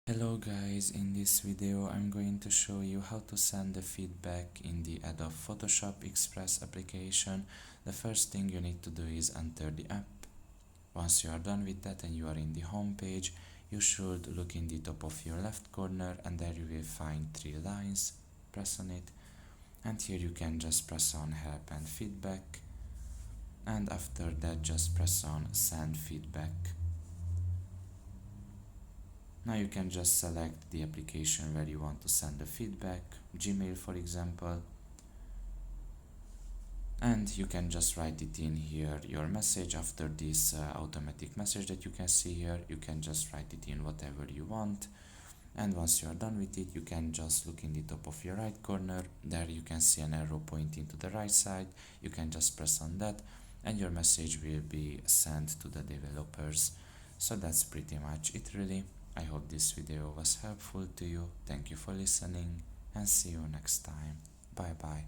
Hello guys, in this video I'm going to show you how to send the feedback in the Adobe Photoshop Express application. The first thing you need to do is enter the app. Once you are done with that and you are in the home page, you should look in the top of your left corner and there you will find three lines. Press on it and here you can just press on help and feedback, and after that just press on send feedback. Now you can just select the application where you want to send the feedback, Gmail for example, and you can just write it in here, your message. After this automatic message that you can see here, you can just write it in whatever you want, and once you are done with it, you can just look in the top of your right corner. There you can see an arrow pointing to the right side. You can just press on that and your message will be sent to the developers. So that's pretty much it really. I hope this video was helpful to you. Thank you for listening and see you next time. Bye bye.